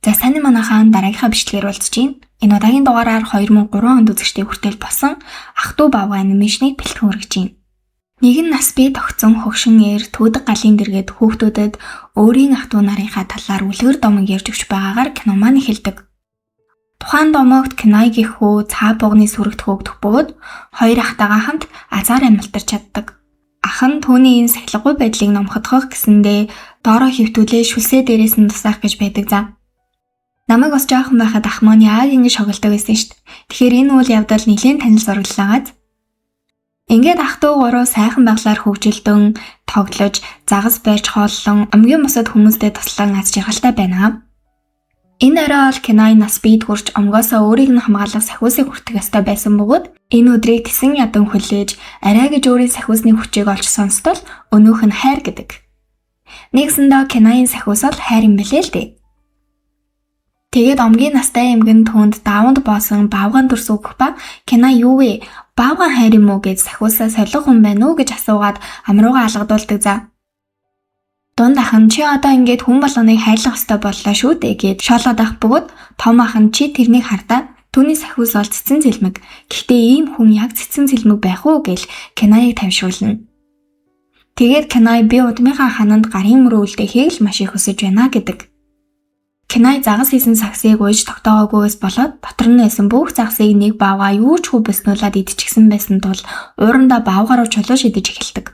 За сайн манайхан дараагийнхаа бичлэгээр уулзж байна. Энэ удаагийн дугаараар 2003 онд үзэгчтэй хүртэл болсон ах トゥ баавга анимашныг бэлтгэн хүргэж байна. Нэгэн нас бие тогтсон хөгшин эр төвдөг галын дэргэд хүүхдүүдэд өөрийн ах トゥ нарынхаа талаар үлгэр домог ярьж өгч байгаагаар кино маань эхэлдэг. Тухайн домогт Кинайгийн хүү цаа бугны сүрэгт хөөгдөх бөгөөд хоёр ахтайгаа хамт азар амилтарч чаддаг. Ах нь түүний энэ сахилгагүй байдлыг номходох гэсэндээ доороо хөвтүүлээ шүлсээ дээрээс нь тусаах гэж байдаг за. Намайг бас жоохон байхад ах маань яг ингэ шоглдог байсан шүү дээ. Тэгэхээр энэ үйл явдал нэлээд танил зураглалаагаад. Ингээд ах トゥ гурав сайхан байглаар хөгжилдөн, тоглож, загас барьж хооллон, омгийн бусад хүмүүстэй туслан аз жаргалтай байна. Энэ орой ол Кинай нас бийд хүрч омгоосоо өөрийг нь хамгаалах сахиусыг хүртэх ёстой байсан бөгөөд энэ өдрийг тесэн ядан хүлээж арай гэж өөрийн сахиусны хүчийг олж сонстол өнөөх нь хайр гэдэг. Нэгсэндээ Кинайын сахиус бол хайр юм билээ л дээ. Тэгээд омгийн настай эмгэн түүнд даванд боосон баавган дүрс өгөх ба Кинай юу вэ? Баавган хайр юм уу гэж сахиусаа солих хүн байна уу гэж асуугаад амруугаа алгадуулдаг за. Дунд ах нь чи одоо ингээд хүн болгоныг хайрлах ёстой боллоо шүү дээ гэд шоолоод ах бөгөөд том ах нь чи тэрнийг хардаа түүний сахиус бол цэцэн цэлмэг. Гэхдээ ийм хүн яг цэцэн цэлмэг байх уу гэж Кинайыг тавьшуулна. Тэгээд Кинай би удмынхаа хананд гарын мөрөөлдөхийг л маш их хүсэж байна гэдэг. Кинай загас хийсэн саксыг ууж тогтоогоогүйс болоод дотор нь байсан бүх загсыг нэг баавга юу ч хүү бэснүүлээд идчихсэн байсан тул уурандаа баавгаар руу чулуу шидэж эхэлдэг.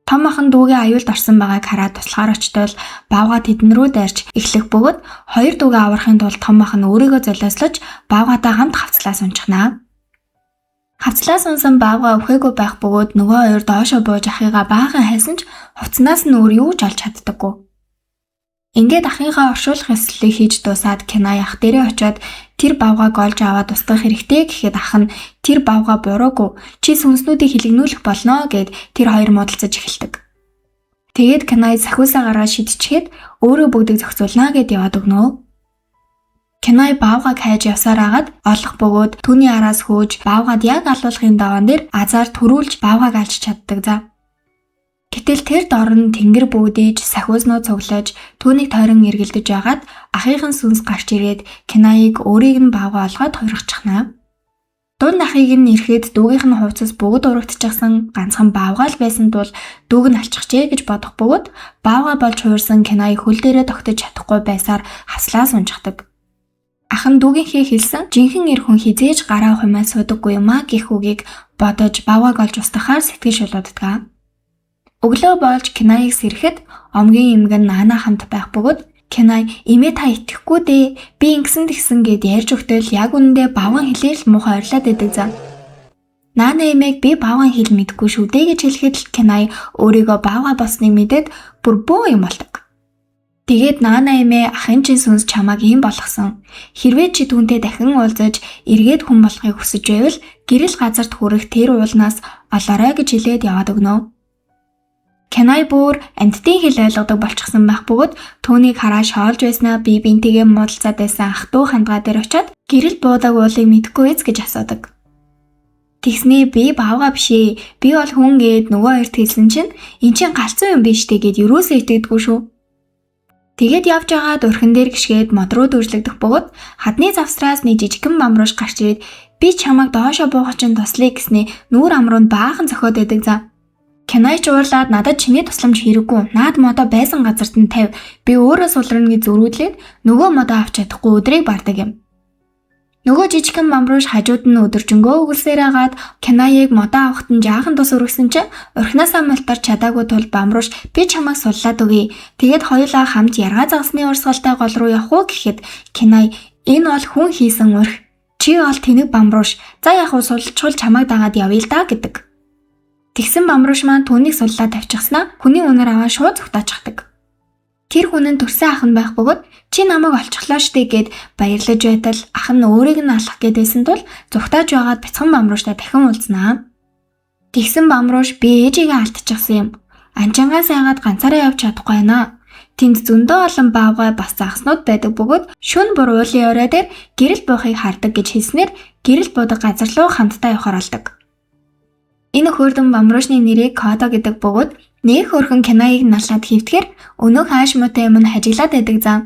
Том ах нь дүүгээ аюулд орсон байгааг хараад туслахаар очтол баавга тэдэн рүү дайрч эхлэх бөгөөд хоёр дүүгээ аврахын тулд том ах нь өөрийгөө золиослож баавгаатай хамт хавцлаа сунчихнаа. Хавцлаа сунсан баавга өвхөөгүй байх бөгөөд нөгөө хоёр доошоо бууж ахыгаа баахан хайсан ч хувцснаас нь өөр юу ч олж чаддаггүй. Ингээд ахыгаа оршуулах ёслолыг хийж дуусаад Кинай ах дээрээ очиод тэр баавгааг олж аваад устгах хэрэгтэй гэхэд ах нь тэр баавга буруугүй чи сүнснүүдийг хилэгнүүлэх болно гэд тэр хоёр муудалцаж эхэлдэг. Тэгээд Кинай сахиусаа гараад шидчихээд өөрөө бүгдийг зохицуулна гэд яваад өгнө. Кинай баавгааг хайж явсаар агаад олох бөгөөд түүний араас хөөж баавгаад яг алуулахын даваан дээр азар төрүүлж баавгааг алж чаддаг за. Гэтэл тэр дор нь тэнгэр бүүдэж сахиусноо цуглаж түүнийг тойрон эргэлдэж байгаад ахыгын сүнс гарч ирээд Кинайыг өөрийг нь баавга олгоод хуургачихнаа. Дунд ахыг нь ирэхэд дүүгийнх нь хувцас бүгд урагдчихсан ганцхан баавга л байсан тул дүүг нь алчихжээ гэж бодох бөгөөд баавга болж хуурсан Кинай хөл дээрээ тогтож чадахгүй байсаар хаслаа сунждаг. Ах нь дүүгийнхээ хэлсэн жинхэнэ эр хүн хизээж гараа хумаа суудаггүй юм а гэх үгийг бодож баавгааг олж устгахаар сэтгэл шулууддаг. Өглөө болж Кинайыг сэрэхэд омгийн эмгэн наана хамт байх бөгөөд Кинай эмээ та итгэхгүй дээ би ингэсэн тэгсэн гэд ярьж өгтөл яг үнэндээ баавган хэлээл муухай ойрлоод байдаг за. Наана эмээг би баавган хэл мэдэхгүй шүү дээ гэж хэлэхэд л Кинай өөрийгөө баавга болсныг мэдээд бүр бөө юм болдог. Тэгээд наана эмээ ахын чинь сүнс чамааг ийм болгосон. Хэрвээ чи түүнтэй дахин уулзаж эргээд хүн болохыг хүсэж байвал гэрэл газарт хүрэх тэр уулнаас олоорой гэж хэлээд яваад өгнө. Кинай бүр амьтдын хэл ойлгодог болчихсон байх бөгөөд түүнийг хараа шоолж байснаа би бинтийгээ муудалцаад байсан ах トゥ хандгаа дээр очиод гэрэл буудаг уулыг мэдгүй эз гэж асуудаг. Тэгснээ би баавга бишээ би бол хүн гээд нөгөө хоёрт хэлсэн чинь эн чинь галзуу юм биш дээ гэд юусоо итгэдэггүй шүү. Тэгээд явж байгаад өрхөн дээр гიშгээд мод руу дүүжлэгдэх бөгөөд хадны завсраас нэг жижигхэн бамруулж гарч ирээд би чамайг доошоо буугах чинь туслая гэснээ нүүр амруунд баахан зохиод байдаг за. Кинай ч уурлаад надад чиний тусламж хэрэггүй. Наад модоо байсан газарт нь тавь. Би өөрөө сулрна гэж зөрүүдлээд нөгөө модоо авч чадахгүй өдрийг бардаг юм. Нөгөө жижигхэн бамруулж хажууд нь өдөржингөө өгөлсээр агаад Кинайыг модоо авахт нь жаахан тус өргөсөн чинь орхинасаа малтар чадаагүй тул бамруулж би чамайг суллаад өгье. Тэгээд хоёулаа хамт яргаа загсны урсгалтай гол руу явах уу гэхэд Кинай энэ бол хүн хийсэн урх. Чи бол тэнэг бамруулж. За яг уу сулчвал чамайг дагаад явъя л да гэдэг. Тэгсэн бамруулш маань түүнийг суллаа тавьчихснаа хүний үнээр аваа шууд зүгтаачихдаг. Тэр хүн нь төрсөн ах нь байх бөгөөд чи намайг олчихлоо штэ гэд баярлаж байтал ах нь өөрийг нь алах гэдээсэн тул зүгтааж байгаад бяцхан бамруулштай дахин уулзнаа. Тэгсэн бамруулш би ээжигээ алдчихсан юм. Анчангаас айгаад ганцаараа явж чадахгүй байна. Тэнд зөндөө олон баавгай бас загснууд байдаг бөгөөд шөнө бүр уулын орой дээр гэрэл буухыг хардаг гэж хэлснээр гэрэл буудаг газар руу хамтдаа явахаар болдог. Энэ хөөрдөн бамруулшны нэрийг Кодо гэдэг бөгөөд нэг хөрхөн Кинайыг налаад хөвтгэр өнөөх хааш муутай юм нь хажиглаад байдаг зам.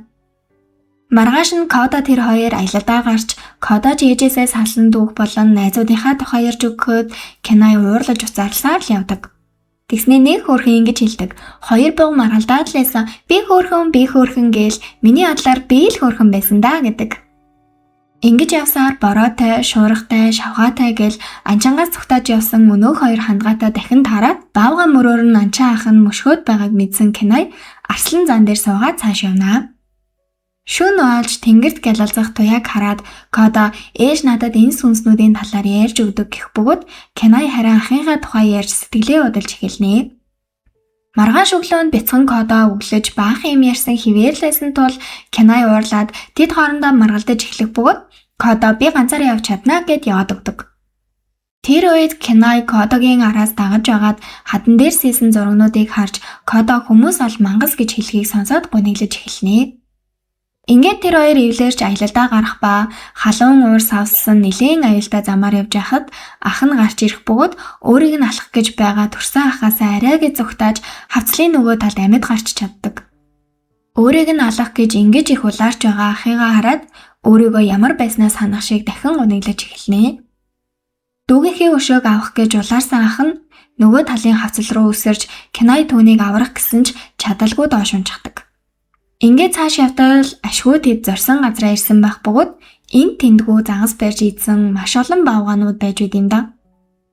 Маргааш нь Кода тэр хоёр аялалдаа гарч Кодож ээжээсээ салсан дүүх болон найзуудынхаа тухай ярьж өгөхөд Канай уурлаж уцаарласаар л явдаг. Тэгснээ нэг хөөрхөн ингэж хэлдэг. Хоёр бог маргалдаад л байсан. Би хөөрхөн гээл миний адлаар би л хөөрхөн байсан да гэдэг. Ингэж явсаар бороотой, шуургатай, шавгаатай гэл анчангаас цугтааж явсан өнөөх хоёр хандгаатай дахин таараад баавга мөрөөр нь анчаа ах нь мөшгөөд байгааг мэдсэн Канай арслан зан дээр суугаад цааш явнаа. Шөнө олж тэнгэрт гялалзах туяаг хараад Кода ээж надад энэ сүнснүүдийн талаар ярьж өгдөг гэх бөгөөд Канай харин ахынхаа тухай ярьж сэтгэлээ удалж эхэлнэ. Маргааш өглөөнд бяцхан Кода өглөж баах юм ярьсан хിവэрлсэн тул Канай уурлаад тэд хоорондоо маргалдаж эхлэх бөгөөд Кода би ганцаараа явж чадна гэд яваад өгдөг. Тэр үед Канай Кодогийн араас дагаж байгаад хадан дээр сийсэн зургнуудыг харж Кода хүмүүс ол мангас гэж хэлхийг сонсоод гуниглаж эхэлнэ. Ингээд тэр хоёр эвлэрч аялалдаа гарах ба халуун уур савссан нэлээд аюултай замаар явж байхад ах нь гарч ирэх бөгөөд өөрийг нь алах гэж байгаа төрсөн ахаасаа арайг зүгтааж хавцлын нөгөө талд амьд гарч чаддаг. Өөрийг нь алах гэж ингэж их улаарч байгаа ахыгаа хараад өөрийгөө ямар байснаа санах шиг дахин гуниглаж эхэлнэ. Дүүгийнхээ өшөөг авах гэж улаарсан ах нь нөгөө талын хавцал руу өсөрж Канай түүнийг аврах гэсэн ч чадалгүй доош унчдаг. Ингээд цааш явтал ашгүй тэд зорсон газраа ирсэн байх бөгөөд энд тэндгүү загас барьж ийдсэн маш олон баавгаанууд байж байд юм да.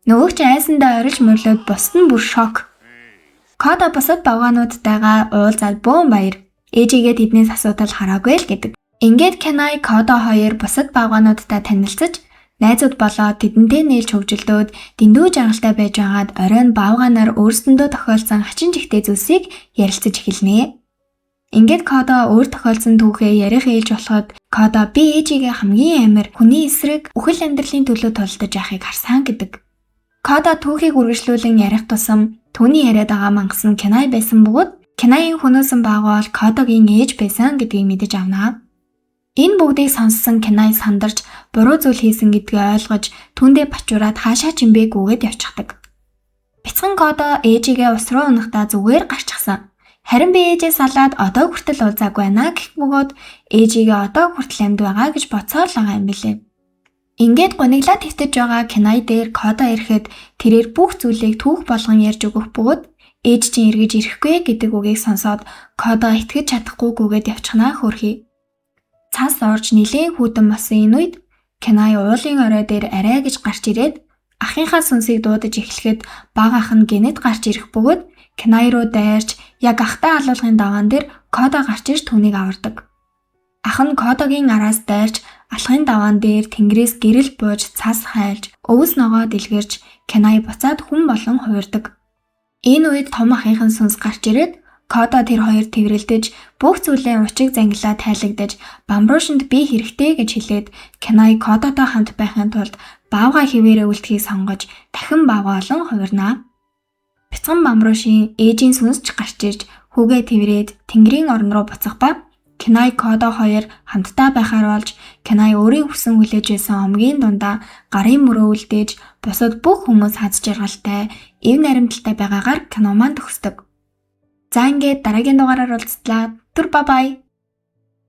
Нөгөө ч айсандаа орилж мөрлөөд бусд нь бүр шок. Кода бусад баавгаануудтайгаа уулзаад бөөн баяр. Ээжигээ тэднээс асуудал хараагүй л гэдэг. Ингээд Канай Кода хоёр бусад баавгаануудтай танилцаж найзууд болоод тэдэнтэй нээлж хөгжилдөөд дэндүү жаргалтай байж байгаад оройн баавгаанаар өөрсөндөө тохиолдсон хачин жигтэй зүйлсийг ярилцаж эхэлнэ. Ингээд Кода өөр тохиолдсон түүхээ ярих ээлж болоход Кода би ээжигээ хамгийн амар хүний эсрэг үхэл амьдралын төлөө тулдаж яахыг харсан гэдэг. Кода түүхийг үргэлжлүүлэн ярих тусам түүний яриад байгаа мангас нь Канай байсан бөгөөд Канайын хөнөөсөн баавгаал Кодогийн ээж байсан гэдгийг мэдэж авнаа. Энэ бүгдийг сонссон Канай сандарч буруу зүйл хийсэн гэдгийг ойлгож түүндээ бачуураад хаашаа ч юмбэ гүгээд явчихдаг. Бяцхан Кода ээжигээ ус руу унахдаа зүгээр гарчихсан. Харин би ээжээ салаад одоо хүртэл уулзаагүй байна гэх бөгөөд ээжигээ одоо хүртэл амьд байгаа гэж боцоор л байгаа юм билээ. Ингээд гониглаад хэвтэж байгаа Канай дээр Кода ирэхэд тэрээр бүх зүйлийг түүх болгон ярьж өгөх бөгөөд ээж чинь эргэж ирэхгүй гэдэг үгийг сонсоод Кода итгэж чадахгүй гүгээд явчихнаа хөрхий. Цас орж нилээн хүүтэн болсон энэ үед Канай уулын орой дээр арай гэж гарч ирээд ахынхаа сүнсийг дуудаж эхлэхэд баг ах нь гинэд гарч ирэх бөгөөд Канай руу дайрч яг ахтай алуулгын даваан дээр Кода гарч ирж түүнийг авардаг. Ах нь Кодогийн араас дайрч алхын даваан дээр тэнгэрээс гэрэл бууж цас хайлж өвс ногоо дэлгэрж Канай буцаад хүн болон хуурдаг. Энэ үед том ахынхын сүнс гарч ирээд Кода тэр хоёр тэврэлдэж бүх зүйлээ учиг зангилаа тайлагдаж бамбруушинд би хэрэгтэй гэж хэлээд Канай Кодотой хамт байхын тулд баавга хിവэрээ үлдэхийг сонгож дахин баавга болон хуурнаа. Бяцхан бамбруушийн ээжийн сүнсч гарч ирж хүүгээ тэврээд тэнгэрийн орон руу буцах ба Канай Кода хоёр хамтдаа байхаар болж Канай өөрийн хүсэн хүлээж байсан омгийн дундаа гарын мөрөө үлдээж бусад бүх хүмүүс хаз жаргалтай, эв наримталтай байгаагаар кино маань төгсдөг. За ингээд дараагийн дугаараар уулзлаа. Түр бай бай.